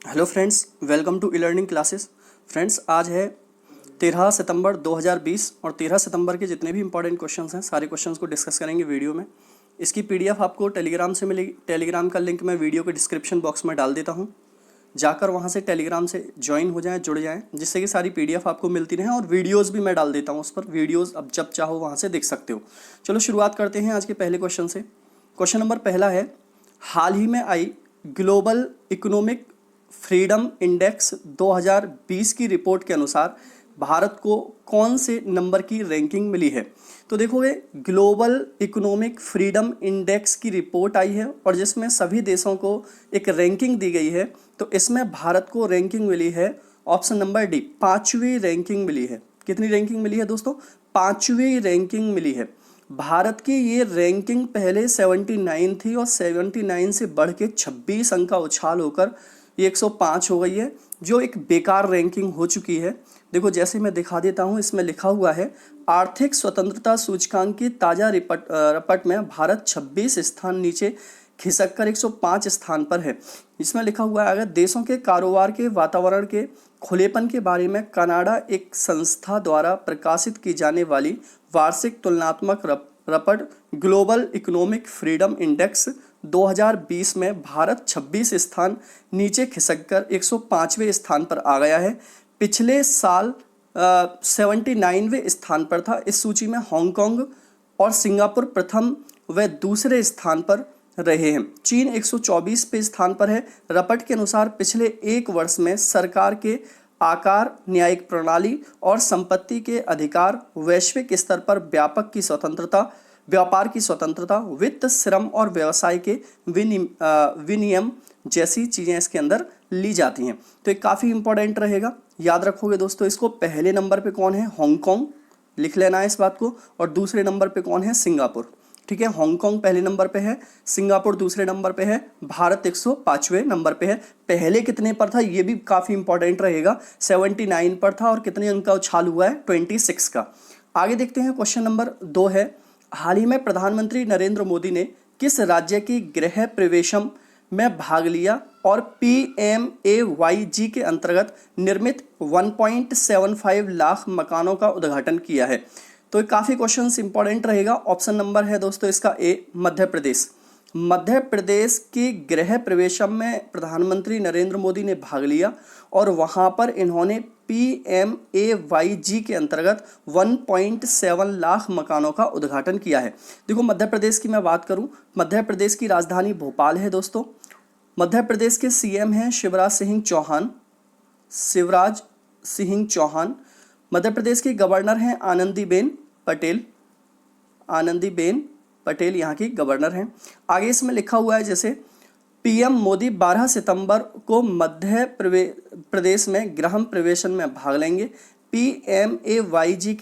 Hello friends, welcome to e learning classes. Friends, आज है 13 सितंबर 2020 और 13 सितंबर के जितने भी इंपॉर्टेंट क्वेश्चंस हैं सारे क्वेश्चंस को डिस्कस करेंगे वीडियो में। इसकी पीडीएफ आपको टेलीग्राम से मिलेगी। टेलीग्राम का लिंक मैं वीडियो के डिस्क्रिप्शन बॉक्स में डाल देता हूं। जाकर वहां से टेलीग्राम से ज्वाइन हो जाएं, जुड़ जाएं, जिससे कि सारी पीडीएफ आपको मिलती रहे और वीडियोज़ भी मैं डाल देता हूँ उस पर। वीडियोज़ अब जब चाहो वहाँ से देख सकते हो। चलो शुरुआत करते हैं आज के पहले क्वेश्चन से। क्वेश्चन नंबर पहला है, हाल ही में आई ग्लोबल इकोनॉमिक फ्रीडम इंडेक्स 2020 की रिपोर्ट के अनुसार भारत को कौन से नंबर की रैंकिंग मिली है। तो देखोगे, ग्लोबल इकोनॉमिक फ्रीडम इंडेक्स की रिपोर्ट आई है और जिसमें सभी देशों को एक रैंकिंग दी गई है। तो इसमें भारत को रैंकिंग मिली है ऑप्शन नंबर डी, 5वीं रैंकिंग मिली है। कितनी रैंकिंग मिली है दोस्तों? 5वीं रैंकिंग मिली है। भारत की ये रैंकिंग पहले 79 थी और 79 से बढ़ के 26 अंक का उछाल होकर ये 105 हो गई है, जो एक बेकार रैंकिंग हो चुकी है। देखो, जैसे मैं दिखा देता हूँ, इसमें लिखा हुआ है आर्थिक स्वतंत्रता सूचकांक की ताज़ा रिपोर्ट में भारत 26 स्थान नीचे खिसक कर 105 स्थान पर है। इसमें लिखा हुआ है, अगर देशों के कारोबार के वातावरण के खुलेपन के बारे में कनाडा एक संस्था द्वारा प्रकाशित की जाने वाली वार्षिक तुलनात्मक report global economic freedom index 2020 में भारत 26 स्थान नीचे खिसककर 105वें स्थान पर आ गया है। पिछले साल 79वें स्थान पर था। इस सूची में हांगकांग और सिंगापुर प्रथम व दूसरे स्थान पर रहे हैं। चीन 124 पे स्थान पर है। रिपोर्ट के अनुसार पिछले एक वर्ष में सरकार के आकार, न्यायिक प्रणाली और संपत्ति के अधिकार, वैश्विक स्तर पर व्यापार की स्वतंत्रता, वित्त, श्रम और व्यवसाय के विनियम जैसी चीज़ें इसके अंदर ली जाती हैं। तो ये काफ़ी इंपॉर्टेंट रहेगा, याद रखोगे दोस्तों इसको। पहले नंबर पे कौन है? हांगकांग, लिख लेना है इस बात को। और दूसरे नंबर पे कौन है? सिंगापुर। ठीक है, हांगकांग पहले नंबर पे है, सिंगापुर दूसरे नंबर पे है, भारत 105वें नंबर पे है। पहले कितने पर था ये भी काफ़ी इंपॉर्टेंट रहेगा। 79 पर था और कितने अंक का उछाल हुआ है? 26 का। आगे देखते हैं, क्वेश्चन नंबर 2 है, हाल ही में प्रधानमंत्री नरेंद्र मोदी ने किस राज्य की गृह प्रवेशम में भाग लिया और PMAYG के अंतर्गत निर्मित 1.75 लाख मकानों का उद्घाटन किया है। तो ये काफ़ी क्वेश्चन इंपॉर्टेंट रहेगा। ऑप्शन नंबर है दोस्तों इसका ए, मध्य प्रदेश। मध्य प्रदेश की गृह प्रवेशम में प्रधानमंत्री नरेंद्र मोदी ने भाग लिया और वहां पर इन्होंने PMAYG के अंतर्गत 1.7 लाख मकानों का उद्घाटन किया है। देखो, मध्य प्रदेश की मैं बात करूं, मध्य प्रदेश की राजधानी भोपाल है दोस्तों। मध्य प्रदेश के सीएम हैं शिवराज सिंह चौहान। मध्य प्रदेश की गवर्नर हैं आनंदीबेन पटेल यहाँ की गवर्नर हैं। आगे इसमें लिखा हुआ है, जैसे पीएम मोदी 12 सितंबर को मध्य प्रदेश में गृह प्रवेशन में भाग लेंगे। PMAYG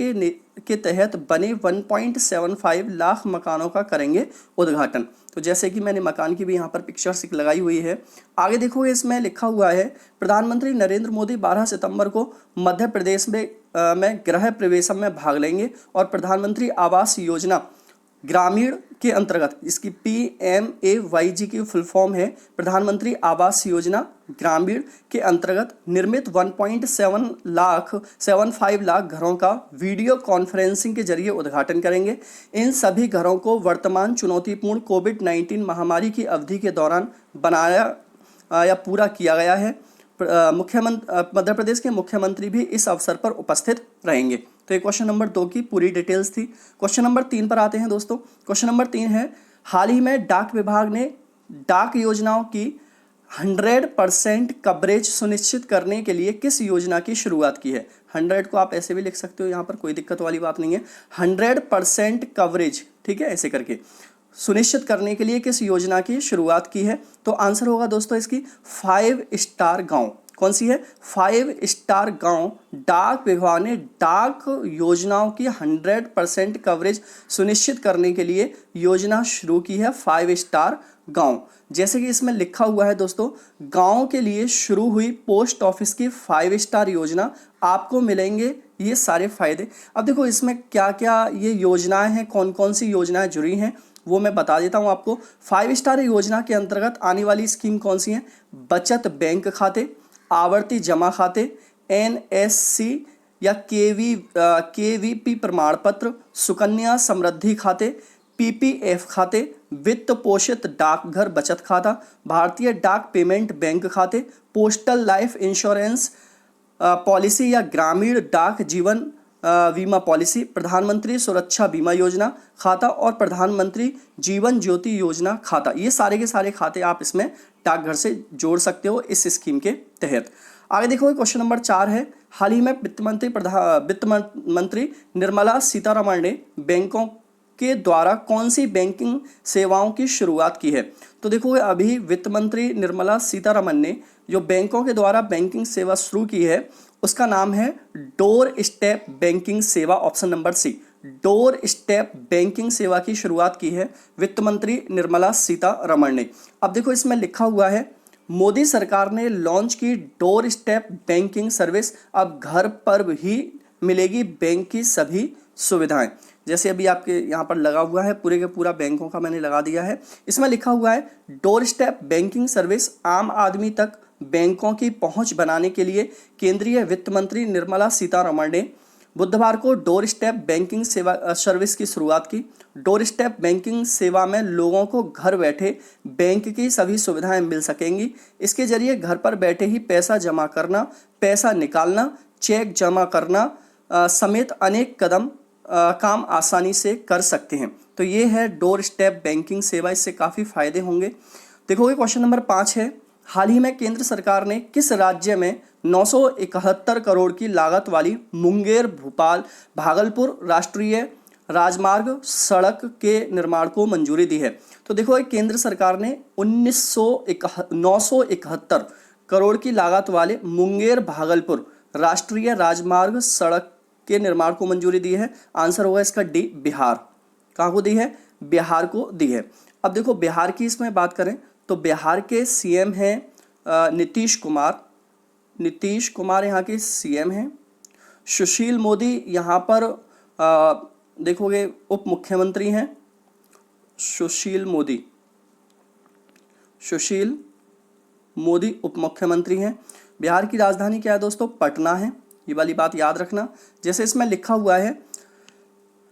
के तहत बने 1.75 लाख मकानों का करेंगे उद्घाटन। तो जैसे कि मैंने मकान की भी यहाँ पर पिक्चर्स लगाई हुई है। आगे देखो, इसमें लिखा हुआ है प्रधानमंत्री नरेंद्र मोदी 12 सितंबर को मध्य प्रदेश में गृह प्रवेशम में भाग लेंगे और प्रधानमंत्री आवास योजना ग्रामीण के अंतर्गत, इसकी PMAYG की फुल फॉर्म है प्रधानमंत्री आवास योजना ग्रामीण के अंतर्गत निर्मित 1.75 लाख घरों का वीडियो कॉन्फ्रेंसिंग के जरिए उद्घाटन करेंगे। इन सभी घरों को वर्तमान चुनौतीपूर्ण कोविड-19 महामारी की अवधि के दौरान बनाया या पूरा किया गया है। मध्य प्रदेश के मुख्यमंत्री भी इस अवसर पर उपस्थित रहेंगे। तो ये क्वेश्चन नंबर 2 की पूरी डिटेल्स थी। क्वेश्चन नंबर 3 पर आते हैं दोस्तों। क्वेश्चन नंबर 3 है, हाल ही में डाक विभाग ने डाक योजनाओं की 100% कवरेज सुनिश्चित करने के लिए किस योजना की शुरुआत की है? 100 को आप ऐसे भी लिख सकते हो, यहाँ पर कोई दिक्कत वाली बात नहीं है। 100% कवरेज, ठीक है, ऐसे करके सुनिश्चित करने के लिए किस योजना की शुरुआत की है? तो आंसर होगा दोस्तों इसकी 5 स्टार गांव। कौन सी है? 5 स्टार गांव। डाक विभाग ने डाक योजनाओं की 100% कवरेज सुनिश्चित करने के लिए योजना शुरू की है, 5 स्टार गांव। जैसे कि इसमें लिखा हुआ है दोस्तों, गांव के लिए शुरू हुई पोस्ट ऑफिस की 5 स्टार योजना, आपको मिलेंगे ये सारे फायदे। अब देखो, इसमें क्या क्या ये योजनाएं हैं, कौन कौन सी योजनाएं जुड़ी हैं, वो मैं बता देता हूँ आपको। 5 स्टार योजना के अंतर्गत आने वाली स्कीम कौन सी है? बचत बैंक खाते, आवर्ती जमा खाते, NSC या KVP प्रमाण पत्र, सुकन्या समृद्धि खाते, PPF खाते, वित्त पोषित डाकघर बचत खाता, भारतीय डाक पेमेंट बैंक खाते, पोस्टल लाइफ इंश्योरेंस पॉलिसी या ग्रामीण डाक जीवन बीमा पॉलिसी, प्रधानमंत्री सुरक्षा बीमा योजना खाता और प्रधानमंत्री जीवन ज्योति योजना खाता। ये सारे के सारे खाते आप इसमें डाकघर से जोड़ सकते हो इस स्कीम के तहत। आगे देखो क्वेश्चन नंबर 4 है, हाल ही में वित्त मंत्री निर्मला सीतारमण ने बैंकों के द्वारा कौन सी बैंकिंग सेवाओं की शुरुआत की है? तो देखो अभी वित्त मंत्री निर्मला सीतारमण ने जो बैंकों के द्वारा बैंकिंग सेवा शुरू की है उसका नाम है डोर स्टेप बैंकिंग सेवा, option number C. Door step banking सेवा की शुरुआत की है वित्त मंत्री निर्मला सीतारमण ने। अब देखो इसमें लिखा हुआ है मोदी सरकार ने लॉन्च की डोर स्टेप बैंकिंग सर्विस, अब घर पर ही मिलेगी बैंक की सभी सुविधाएं। जैसे अभी आपके यहाँ पर लगा हुआ है पूरे के पूरा बैंकों का मैंने लगा दिया है। इसमें लिखा हुआ है डोर स्टेप बैंकिंग सर्विस आम आदमी तक बैंकों की पहुंच बनाने के लिए केंद्रीय वित्त मंत्री निर्मला सीतारमण ने बुधवार को डोर स्टेप बैंकिंग सेवा सर्विस की शुरुआत की। डोर स्टेप बैंकिंग सेवा में लोगों को घर बैठे बैंक की सभी सुविधाएं मिल सकेंगी। इसके जरिए घर पर बैठे ही पैसा जमा करना, पैसा निकालना, चेक जमा करना समेत अनेक काम आसानी से कर सकते हैं। तो ये है डोर स्टेप बैंकिंग सेवा, इससे काफ़ी फायदे होंगे। देखोगे क्वेश्चन नंबर 5 है, हाल ही में केंद्र सरकार ने किस राज्य में 971 करोड़ की लागत वाली मुंगेर भोपाल भागलपुर राष्ट्रीय राजमार्ग सड़क के निर्माण को मंजूरी दी है? तो देखो केंद्र सरकार ने 971 करोड़ की लागत वाले मुंगेर भागलपुर राष्ट्रीय राजमार्ग सड़क के निर्माण को मंजूरी दी है। आंसर होगा इसका डी, बिहार। कहाँ को दी है? बिहार को दी है। अब देखो बिहार की इसमें बात करें तो बिहार के CM हैं नीतीश कुमार यहाँ के CM हैं। सुशील मोदी यहाँ पर देखोगे उप मुख्यमंत्री हैं। सुशील मोदी उप मुख्यमंत्री हैं। बिहार की राजधानी क्या है दोस्तों? पटना है, ये वाली बात याद रखना। जैसे इसमें लिखा हुआ है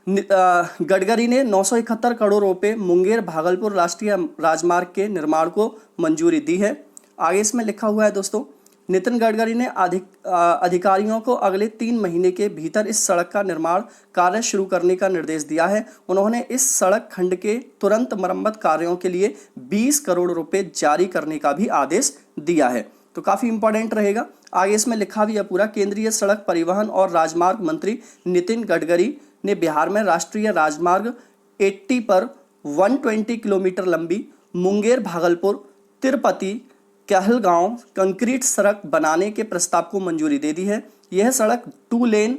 गडकरी ने 971 करोड़ रुपए मुंगेर भागलपुर राष्ट्रीय राजमार्ग के निर्माण को मंजूरी दी है। आगे इसमें लिखा हुआ है दोस्तों नितिन गडकरी ने अधिकारियों को अगले 3 महीने के भीतर इस सड़क का निर्माण कार्य शुरू करने का निर्देश दिया है। उन्होंने इस सड़क खंड के तुरंत मरम्मत कार्यों के लिए 20 करोड़ रुपए जारी करने का भी आदेश दिया है। तो काफ़ी इंपॉर्टेंट रहेगा। आगे इसमें लिखा भी है पूरा, केंद्रीय सड़क परिवहन और राजमार्ग मंत्री नितिन गडकरी ने बिहार में राष्ट्रीय राजमार्ग 80 पर 120 किलोमीटर लंबी मुंगेर भागलपुर तिरुपति कहलगांव कंक्रीट सड़क बनाने के प्रस्ताव को मंजूरी दे दी है। यह सड़क 2 लेन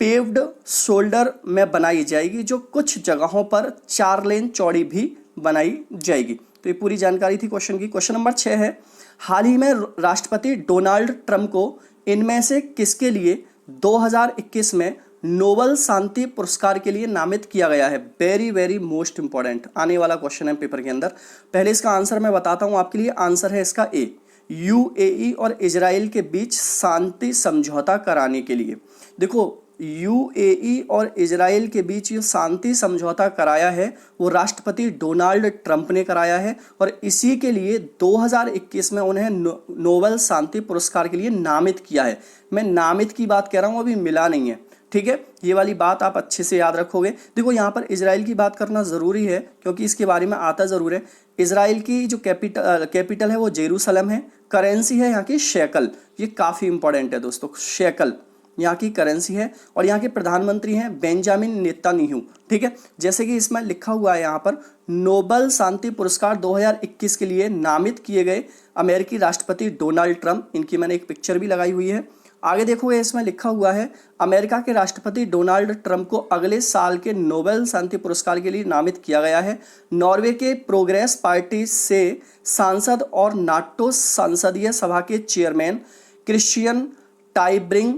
पेव्ड शोल्डर में बनाई जाएगी, जो कुछ जगहों पर 4 लेन चौड़ी भी बनाई जाएगी। तो ये पूरी जानकारी थी क्वेश्चन की। क्वेश्चन नंबर 6 है, हाल ही में राष्ट्रपति डोनाल्ड ट्रंप को इनमें से किसके लिए 2021 में नोबेल शांति पुरस्कार के लिए नामित किया गया है? वेरी वेरी मोस्ट इंपॉर्टेंट आने वाला क्वेश्चन है पेपर के अंदर। पहले इसका आंसर मैं बताता हूं आपके लिए। आंसर है इसका ए, UAE और इजराइल के बीच शांति समझौता कराने के लिए। देखो UAE और इजराइल के बीच ये शांति समझौता कराया है वो राष्ट्रपति डोनाल्ड ट्रंप ने कराया है, और इसी के लिए 2021 में उन्हें नोबेल शांति पुरस्कार के लिए नामित किया है। मैं नामित की बात कह रहा हूँ, अभी मिला नहीं है, ठीक है। ये वाली बात आप अच्छे से याद रखोगे। देखो यहाँ पर इजराइल की बात करना ज़रूरी है क्योंकि इसके बारे में आता ज़रूर है। इजराइल की जो कैपिटल है वो जेरूसलम है। करेंसी है यहाँ की शेकल, ये काफ़ी इंपॉर्टेंट है दोस्तों। शेकल यहाँ की करेंसी है, और यहाँ के प्रधानमंत्री हैं बेंजामिन नेतन्याहू, ठीक है। जैसे कि इसमें लिखा हुआ है यहाँ पर नोबेल शांति पुरस्कार 2021 के लिए नामित किए गए अमेरिकी राष्ट्रपति डोनाल्ड ट्रंप, इनकी मैंने एक पिक्चर भी लगाई हुई है। आगे देखोगे इसमें लिखा हुआ है अमेरिका के राष्ट्रपति डोनाल्ड ट्रंप को अगले साल के नोबेल शांति पुरस्कार के लिए नामित किया गया है। नॉर्वे के प्रोग्रेस पार्टी से सांसद और नाटो संसदीय सभा के चेयरमैन क्रिश्चियन टाइब्रिंग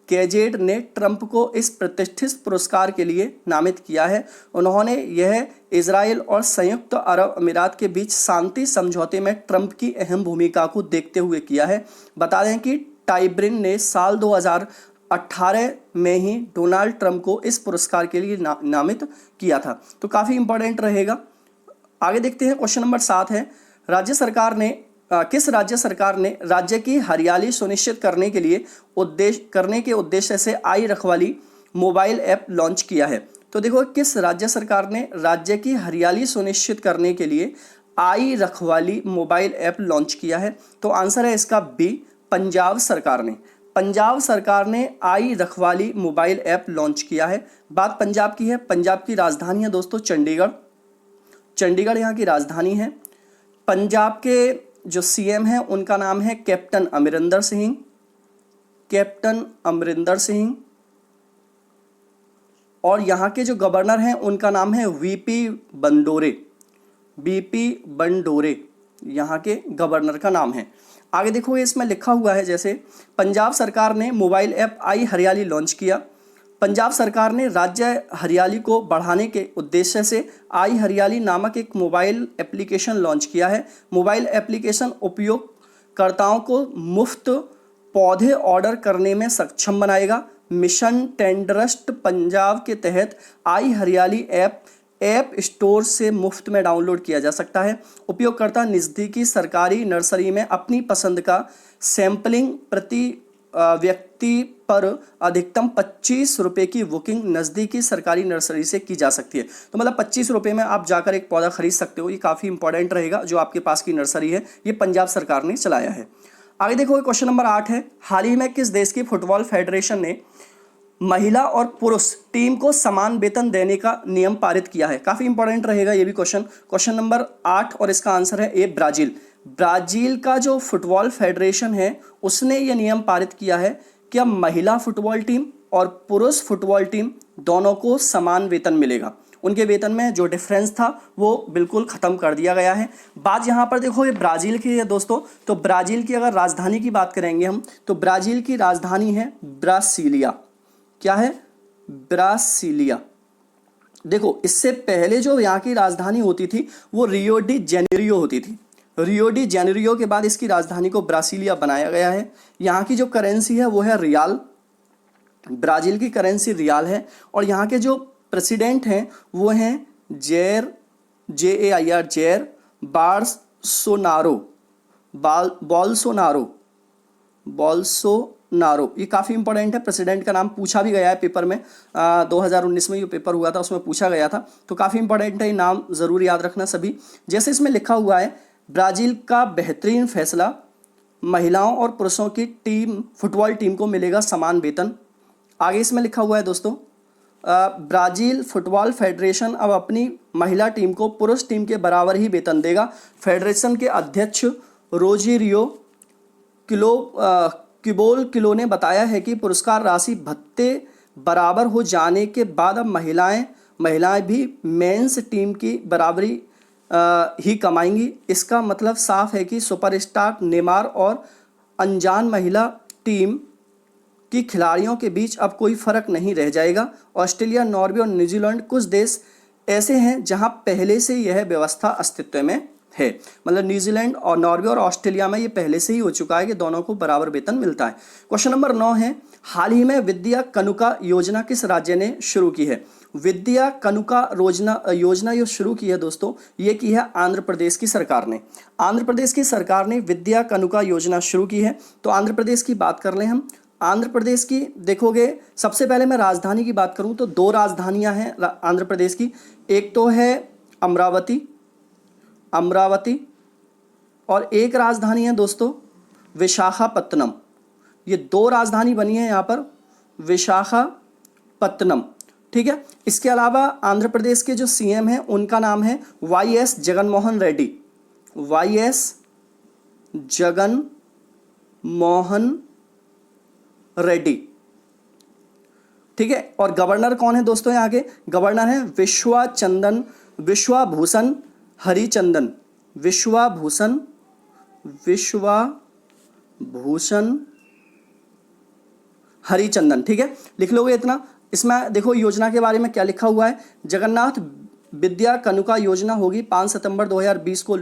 गैजेट ने ट्रंप को इस प्रतिष्ठित पुरस्कार के लिए नामित किया है। उन्होंने यह इजराइल और संयुक्त अरब अमीरात के बीच शांति समझौते में ट्रंप की अहम भूमिका को देखते हुए किया है। बता दें कि टाइब्रिन ने साल 2018 में ही डोनाल्ड ट्रंप को इस पुरस्कार के लिए नामित किया था। तो काफ़ी इंपॉर्टेंट रहेगा। आगे देखते हैं, क्वेश्चन नंबर 7 है, किस राज्य सरकार ने राज्य की हरियाली सुनिश्चित करने के उद्देश्य से आई रखवाली मोबाइल ऐप लॉन्च किया है। तो देखो, किस राज्य सरकार ने राज्य की हरियाली सुनिश्चित करने के लिए आई रखवाली मोबाइल ऐप लॉन्च किया है? तो आंसर है इसका बी, पंजाब सरकार ने। पंजाब सरकार ने आई रखवाली मोबाइल ऐप लॉन्च किया है। बात पंजाब की है। पंजाब की राजधानी है दोस्तों चंडीगढ़। चंडीगढ़ यहाँ की राजधानी है। पंजाब के जो सीएम हैं उनका नाम है कैप्टन अमरिंदर सिंह। कैप्टन अमरिंदर सिंह। और यहाँ के जो गवर्नर हैं उनका नाम है वीपी बंडोरे। वीपी बंडोरे यहाँ के गवर्नर का नाम है। आगे देखो, इसमें लिखा हुआ है जैसे पंजाब सरकार ने मोबाइल ऐप आई हरियाली लॉन्च किया। पंजाब सरकार ने राज्य हरियाली को बढ़ाने के उद्देश्य से आई हरियाली नामक एक मोबाइल एप्लीकेशन लॉन्च किया है। मोबाइल एप्लीकेशन उपयोगकर्ताओं को मुफ्त पौधे ऑर्डर करने में सक्षम बनाएगा। मिशन टेंडरस्ट पंजाब के तहत आई हरियाली ऐप स्टोर से मुफ्त में डाउनलोड किया जा सकता है। उपयोगकर्ता नज़दीकी सरकारी नर्सरी में अपनी पसंद का सैंपलिंग प्रति व्यक्ति पर अधिकतम 25 रुपये की बुकिंग नज़दीकी सरकारी नर्सरी से की जा सकती है। तो मतलब 25 रुपये में आप जाकर एक पौधा खरीद सकते हो। ये काफ़ी इंपॉर्टेंट रहेगा। जो आपके पास की नर्सरी है, ये पंजाब सरकार ने चलाया है। आगे देखो, क्वेश्चन नंबर 8 है, हाल ही में किस देश की फुटबॉल फेडरेशन ने महिला और पुरुष टीम को समान वेतन देने का नियम पारित किया है? काफ़ी इंपॉर्टेंट रहेगा ये भी क्वेश्चन नंबर 8 और इसका आंसर है ए, ब्राज़ील। ब्राज़ील का जो फुटबॉल फेडरेशन है उसने ये नियम पारित किया है कि अब महिला फुटबॉल टीम और पुरुष फुटबॉल टीम दोनों को समान वेतन मिलेगा। उनके वेतन में जो डिफरेंस था वो बिल्कुल ख़त्म कर दिया गया है। बात यहाँ पर देखो, ये ब्राज़ील की है दोस्तों। तो ब्राज़ील की अगर राजधानी की बात करेंगे हम, तो ब्राज़ील की राजधानी है ब्रासिलिया। क्या है? ब्रासिलिया। देखो, इससे पहले जो यहाँ की राजधानी होती थी वो रियो डी जेनेरियो होती थी। रियो डी जेनेरियो के बाद इसकी राजधानी को ब्रासिलिया बनाया गया है। यहाँ की जो करेंसी है वो है रियाल। ब्राज़ील की करेंसी रियाल है। और यहाँ के जो प्रेसिडेंट हैं वो हैं जेर बोल्सोनारो। ये काफ़ी इंपॉर्टेंट है। प्रेसिडेंट का नाम पूछा भी गया है पेपर में, 2019 में ये पेपर हुआ था, उसमें पूछा गया था। तो काफ़ी इंपॉर्टेंट है, ये नाम ज़रूर याद रखना सभी। जैसे इसमें लिखा हुआ है, ब्राज़ील का बेहतरीन फैसला, महिलाओं और पुरुषों की फुटबॉल टीम को मिलेगा समान वेतन। आगे इसमें लिखा हुआ है दोस्तों, ब्राज़ील फुटबॉल फेडरेशन अब अपनी महिला टीम को पुरुष टीम के बराबर ही वेतन देगा। फेडरेशन के अध्यक्ष रोजेरियो किबोल ने बताया है कि पुरस्कार राशि भत्ते बराबर हो जाने के बाद अब महिलाएं भी मेंस टीम की बराबरी ही कमाएंगी। इसका मतलब साफ है कि सुपरस्टार नेमार और अनजान महिला टीम की खिलाड़ियों के बीच अब कोई फर्क नहीं रह जाएगा। ऑस्ट्रेलिया, नॉर्वे और न्यूजीलैंड कुछ देश ऐसे हैं जहां पहले से यह व्यवस्था अस्तित्व में है। मतलब न्यूजीलैंड और नॉर्वे और ऑस्ट्रेलिया में ये पहले से ही हो चुका है कि दोनों को बराबर वेतन मिलता है। क्वेश्चन नंबर 9 है, हाल ही में विद्या कनुका योजना किस राज्य ने शुरू की है? विद्या कनुका योजना ये शुरू की है दोस्तों, ये की है आंध्र प्रदेश की सरकार ने। आंध्र प्रदेश की सरकार ने विद्या कनुका योजना शुरू की है। तो आंध्र प्रदेश की बात कर लें हम। आंध्र प्रदेश की देखोगे, सबसे पहले मैं राजधानी की बात करूं तो 2 राजधानियां हैं आंध्र प्रदेश की। एक तो है अमरावती और एक राजधानी है दोस्तों विशाखापत्तनम। ये 2 राजधानी बनी है यहाँ पर, विशाखापत्तनम। ठीक है। इसके अलावा आंध्र प्रदेश के जो सीएम हैं उनका नाम है वाई.एस. जगनमोहन रेड्डी। वाई.एस. जगनमोहन रेड्डी। ठीक है। और गवर्नर कौन है दोस्तों? यहाँ के गवर्नर हैं विश्वाभूषण हरिचंदन, ठीक है, लिख लोगे इतना। इसमें देखो योजना के बारे में क्या लिखा हुआ है, जगन्नाथ विद्या कनुका योजना होगी, 5 सितंबर 2020 को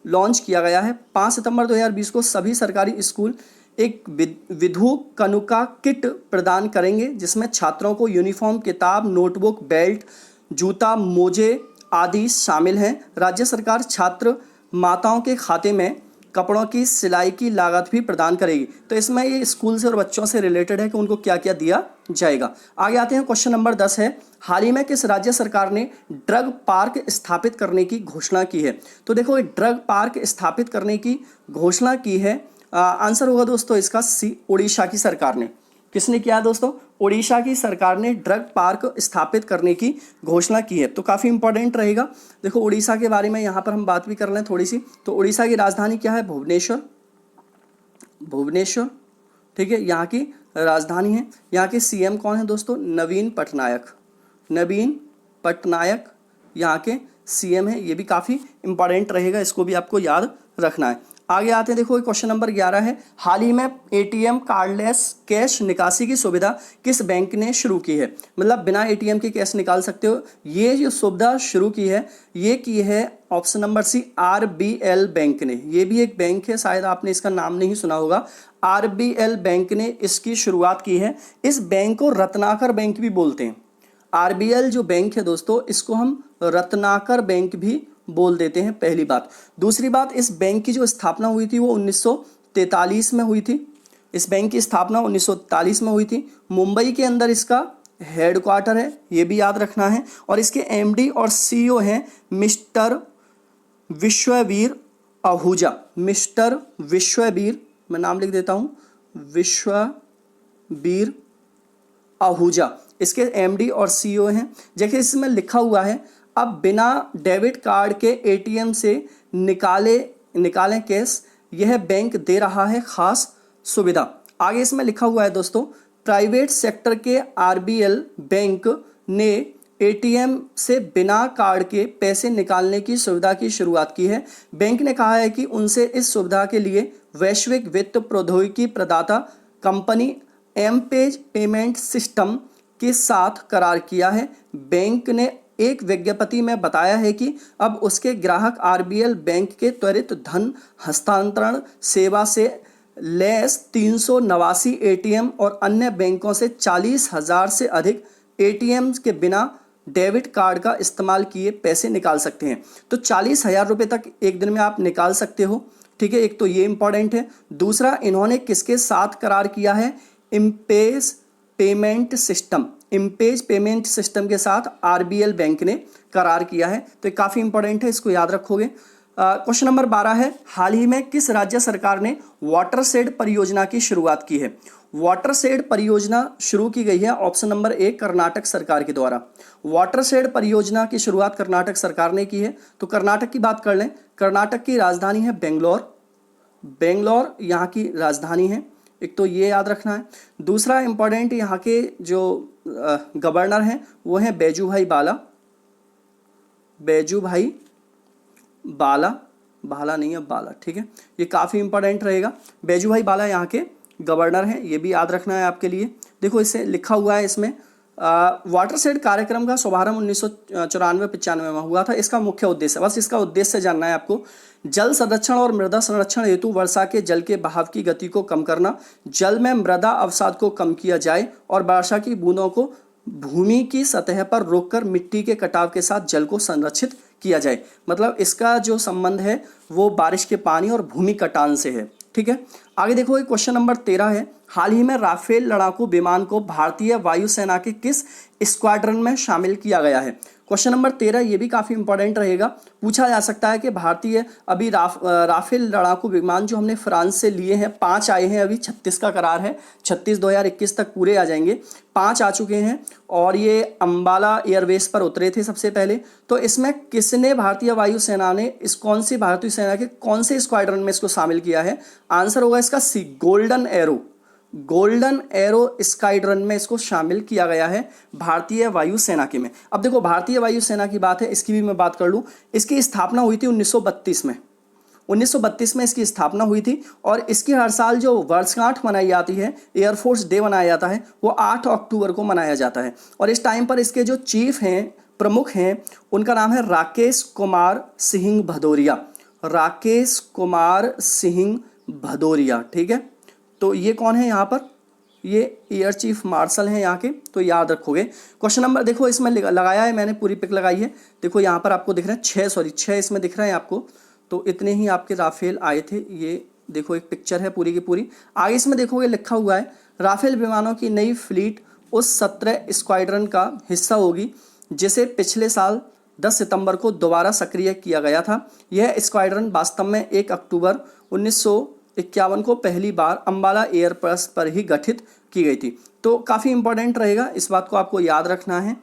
लॉन्च किया गया है। 5 सितंबर 2020 को सभी सरकारी स्कूल एक विधु कनुका किट प्रदान करेंगे, जिसमें छात्रों को यूनिफॉर्म, किताब, नोटबुक, बेल्ट, जूता, मोजे आदि शामिल हैं। राज्य सरकार छात्र माताओं के खाते में कपड़ों की सिलाई की लागत भी प्रदान करेगी। तो इसमें ये स्कूल से और बच्चों से रिलेटेड है कि उनको क्या क्या दिया जाएगा। आगे आते हैं, क्वेश्चन नंबर 10 है, हाल ही में किस राज्य सरकार ने ड्रग पार्क स्थापित करने की घोषणा की है? तो देखो ये ड्रग पार्क स्थापित करने की घोषणा की है, आंसर होगा दोस्तों इसका सी, उड़ीसा की सरकार ने। किसने किया दोस्तों? उड़ीसा की सरकार ने ड्रग पार्क स्थापित करने की घोषणा की है। तो काफ़ी इंपॉर्टेंट रहेगा। देखो उड़ीसा के बारे में यहाँ पर हम बात भी कर लें थोड़ी सी। तो उड़ीसा की राजधानी क्या है? भुवनेश्वर, भुवनेश्वर, ठीक है, यहाँ की राजधानी है। यहाँ के सीएम कौन है दोस्तों? नवीन पटनायक, नवीन पटनायक यहाँ के सीएम है। ये भी काफ़ी इंपॉर्टेंट रहेगा, इसको भी आपको याद रखना है। आगे आते हैं, देखो क्वेश्चन नंबर 11 है, हाल ही में एटीएम कार्डलेस कैश निकासी की सुविधा किस बैंक ने शुरू की है? मतलब बिना एटीएम के कैश निकाल सकते हो, ये जो सुविधा शुरू की है ये की है option number C, RBL bank ने। ये भी एक बैंक है, शायद आपने इसका नाम नहीं सुना होगा। आरबीएल बैंक ने इसकी शुरुआत की है। इस बैंक को रत्नाकर बैंक भी बोलते हैं। आरबीएल जो बैंक है दोस्तों, इसको हम रत्नाकर बैंक भी बोल देते हैं, पहली बात। दूसरी बात, इस बैंक की जो स्थापना हुई थी वो 1943 में हुई थी। इस बैंक की स्थापना 1943 में हुई थी। मुंबई के अंदर इसका हेडक्वार्टर है, ये भी याद रखना है। और इसके एमडी और सीईओ हैं मिस्टर विश्ववीर आहूजा, मिस्टर विश्ववीर, मैं नाम लिख देता हूँ, विश्ववीर आहूजा इसके एमडी और सीईओ हैं। जैसे इसमें लिखा हुआ है, अब बिना डेबिट कार्ड के एटीएम से निकालें कैश, यह बैंक दे रहा है खास सुविधा। आगे इसमें लिखा हुआ है दोस्तों, प्राइवेट सेक्टर के आरबीएल बैंक ने एटीएम से बिना कार्ड के पैसे निकालने की सुविधा की शुरुआत की है। बैंक ने कहा है कि उनसे इस सुविधा के लिए वैश्विक वित्त प्रौद्योगिकी प्रदाता कंपनी एम-पेज पेमेंट सिस्टम के साथ करार किया है। बैंक ने एक विज्ञप्ति में बताया है कि अब उसके ग्राहक आरबीएल बैंक के त्वरित धन हस्तांतरण सेवा से लैस 389 एटीएम और अन्य बैंकों से 40,000 से अधिक एटीएम के बिना डेबिट कार्ड का इस्तेमाल किए पैसे निकाल सकते हैं। तो 40,000 रुपये तक एक दिन में आप निकाल सकते हो, ठीक है। एक तो ये इंपॉर्टेंट है। दूसरा, इन्होंने किसके साथ करार किया है? M-page payment system, M-page payment system के साथ आरबीएल बैंक ने करार किया है। तो ये काफ़ी इंपॉर्टेंट है, इसको याद रखोगे। क्वेश्चन नंबर 12 है, हाल ही में किस राज्य सरकार ने वाटरशेड परियोजना की शुरुआत की है? वाटरशेड परियोजना शुरू की गई है ऑप्शन नंबर ए, कर्नाटक सरकार के द्वारा। वाटरशेड परियोजना की शुरुआत कर्नाटक सरकार ने की है। तो कर्नाटक की बात कर लें, कर्नाटक की राजधानी है बेंगलोर, बेंगलोर यहाँ की राजधानी है। एक तो ये याद रखना है। दूसरा इंपॉर्टेंट, यहाँ के जो गवर्नर हैं वो हैं बैजूभाई बाला, बैजूभाई बाला, बाला नहीं है बाला, ठीक है। ये काफ़ी इंपॉर्टेंट रहेगा। बैजूभाई बाला यहाँ के गवर्नर हैं, ये भी याद रखना है आपके लिए। देखो इसे लिखा हुआ है इसमें, वाटरशेड कार्यक्रम का शुभारंभ 1994-95 में हुआ था। इसका मुख्य उद्देश्य, बस इसका उद्देश्य जानना है आपको, जल संरक्षण और मृदा संरक्षण हेतु वर्षा के जल के बहाव की गति को कम करना, जल में मृदा अवसाद को कम किया जाए और वर्षा की बूंदों को भूमि की सतह पर रोककर मिट्टी के कटाव के साथ जल को संरक्षित किया जाए। मतलब इसका जो संबंध है वो बारिश के पानी और भूमि कटान से है, ठीक है। आगे देखो क्वेश्चन नंबर 13 है, हाल ही में राफेल लड़ाकू विमान को भारतीय वायुसेना के किस स्क्वाड्रन में शामिल किया गया है? क्वेश्चन नंबर 13 ये भी काफ़ी इंपॉर्टेंट रहेगा। पूछा जा सकता है कि भारतीय अभी राफेल लड़ाकू विमान जो हमने फ्रांस से लिए हैं, 5 आए हैं, अभी 36 का करार है, 36 2021 तक पूरे आ जाएंगे। 5 आ चुके हैं और ये अंबाला एयरबेस पर उतरे थे सबसे पहले। तो इसमें किसने, भारतीय वायुसेना ने इस कौन सी भारतीय सेना के कौन से स्क्वाड्रन में इसको शामिल किया है? आंसर होगा इसका C, Golden Arrow, Golden Arrow squadron में इसको शामिल किया गया है भारतीय वायुसेना के में। अब देखो भारतीय वायुसेना की बात है, इसकी भी मैं बात कर लूँ। इसकी स्थापना हुई थी 1932 में, 1932 में इसकी स्थापना हुई थी और इसकी हर साल जो वर्षगांठ मनाई जाती है, एयरफोर्स डे मनाया जाता है, वो 8 अक्टूबर को मनाया जाता है। और इस टाइम पर इसके जो चीफ हैं, प्रमुख हैं, उनका नाम है राकेश कुमार सिंह भदौरिया। राकेश कुमार सिंह भदौरिया, ठीक है। तो ये कौन है यहाँ पर, ये एयर चीफ मार्शल हैं यहाँ के, तो याद रखोगे। क्वेश्चन नंबर देखो इसमें लगाया है मैंने, पूरी पिक लगाई है, देखो यहाँ पर आपको दिख रहे हैं 6 इसमें दिख रहे हैं आपको। तो इतने ही आपके राफेल आए थे, ये देखो एक पिक्चर है पूरी की पूरी। आगे इसमें देखोगे लिखा हुआ है राफेल विमानों की नई फ्लीट उस 17 स्क्वाड्रन का हिस्सा होगी जिसे पिछले साल 10 सितंबर को दोबारा सक्रिय किया गया था। यह स्क्वाड्रन वास्तव में 1 अक्टूबर 1951 को पहली बार अंबाला एयरबेस पर ही गठित की गई थी। तो काफ़ी इंपॉर्टेंट रहेगा, इस बात को आपको याद रखना है,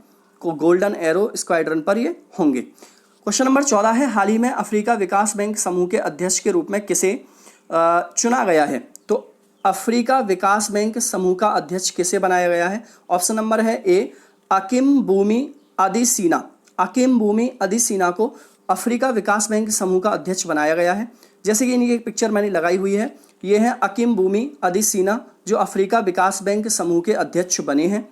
को गोल्डन एरो स्क्वाड्रन पर ये होंगे। क्वेश्चन नंबर 14 है, हाल ही में अफ्रीका विकास बैंक समूह के अध्यक्ष के रूप में किसे चुना गया है? तो अफ्रीका विकास बैंक समूह का अध्यक्ष किसे बनाया गया है? ऑप्शन नंबर है ए, अकिमबुमी अदिसीना। अकिमबुमी अदिसीना को अफ्रीका विकास बैंक समूह का अध्यक्ष बनाया गया है। जैसे कि इनकी एक पिक्चर मैंने लगाई हुई है, ये है अकिमबुमी अदिसीना जो अफ्रीका विकास बैंक समूह के अध्यक्ष बने हैं।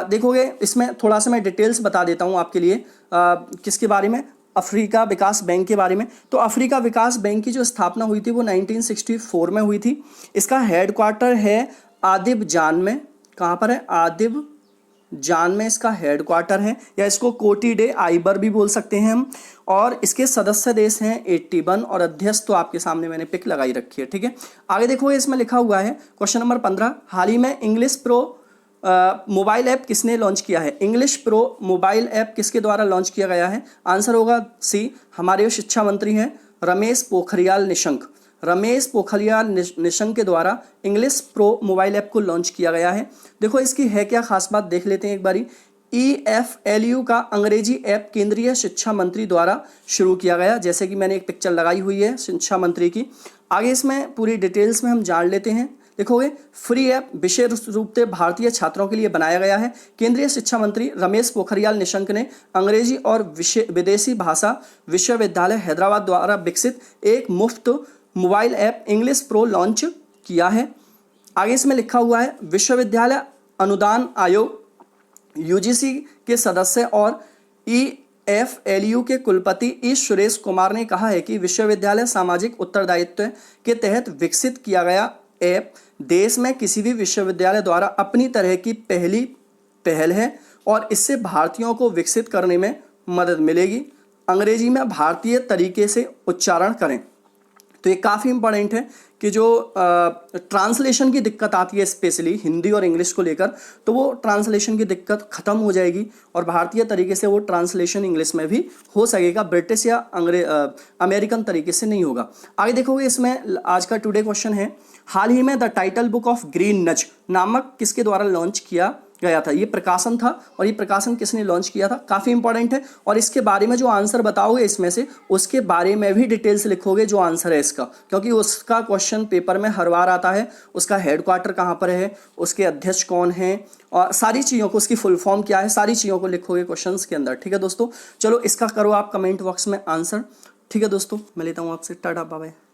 देखोगे इसमें थोड़ा सा मैं डिटेल्स बता देता हूँ आपके लिए, किसके बारे में, अफ्रीका विकास बैंक के बारे में। तो अफ्रीका विकास बैंक की जो स्थापना हुई थी वो 1964 में हुई थी। इसका हेडक्वार्टर है आदिबजान में। कहाँ पर है? आदिबजान में इसका हेडक्वार्टर है, या इसको कोटी डे आइबर भी बोल सकते हैं हम। और इसके सदस्य देश हैं 81 और अध्यक्ष तो आपके सामने मैंने पिक लगाई रखी है, ठीक है। आगे देखो इसमें लिखा हुआ है क्वेश्चन नंबर 15, हाल ही में इंग्लिश प्रो मोबाइल ऐप किसने लॉन्च किया है? इंग्लिश प्रो मोबाइल ऐप किसके द्वारा लॉन्च किया गया है? आंसर होगा सी, हमारे शिक्षा मंत्री हैं रमेश पोखरियाल निशंक। रमेश पोखरियाल निशंक के द्वारा इंग्लिश प्रो मोबाइल ऐप को लॉन्च किया गया है। देखो इसकी है क्या खास बात, देख लेते हैं एक बारी। EFLU का अंग्रेजी ऐप केंद्रीय शिक्षा मंत्री द्वारा शुरू किया गया, जैसे कि मैंने एक पिक्चर लगाई हुई है शिक्षा मंत्री की। आगे इसमें पूरी डिटेल्स में हम जान लेते हैं। देखोगे फ्री ऐप विशेष रूप से भारतीय छात्रों के लिए बनाया गया है। केंद्रीय शिक्षा मंत्री रमेश पोखरियाल निशंक ने अंग्रेजी और विदेशी भाषा विश्वविद्यालय हैदराबाद द्वारा विकसित एक मुफ्त mobile app English pro launch किया है। आगे इसमें लिखा हुआ है विश्वविद्यालय अनुदान आयोग UGC के सदस्य और EFLU के कुलपति ई सुरेश कुमार ने कहा है कि विश्वविद्यालय सामाजिक उत्तरदायित्व के तहत विकसित किया गया ऐप देश में किसी भी विश्वविद्यालय द्वारा अपनी तरह की पहली पहल है और इससे भारतीयों को विकसित करने में मदद मिलेगी। अंग्रेजी में भारतीय तरीके से उच्चारण करें। तो ये काफ़ी इंपॉर्टेंट है कि जो ट्रांसलेशन की दिक्कत आती है स्पेशली हिंदी और इंग्लिश को लेकर, तो वो ट्रांसलेशन की दिक्कत ख़त्म हो जाएगी और भारतीय तरीके से वो ट्रांसलेशन इंग्लिश में भी हो सकेगा, ब्रिटिश या अमेरिकन तरीके से नहीं होगा। आगे देखोगे इसमें आज का टुडे क्वेश्चन है, हाल ही में the title book of green नज नामक किसके द्वारा लॉन्च किया गया था? ये प्रकाशन था और ये प्रकाशन किसने लॉन्च किया था? काफ़ी इंपॉर्टेंट है। और इसके बारे में जो आंसर बताओगे इसमें से, उसके बारे में भी डिटेल्स लिखोगे जो आंसर है इसका, क्योंकि उसका क्वेश्चन पेपर में हर बार आता है। उसका हेडक्वार्टर कहाँ पर है, उसके अध्यक्ष कौन है, और सारी चीज़ों को, उसकी फुल फॉर्म क्या है, सारी चीज़ों को लिखोगे क्वेश्चन के अंदर, ठीक है दोस्तों। चलो इसका करो आप कमेंट बॉक्स में आंसर, ठीक है दोस्तों। मैं लेता हूँ आपसे टाटा बाय बाय।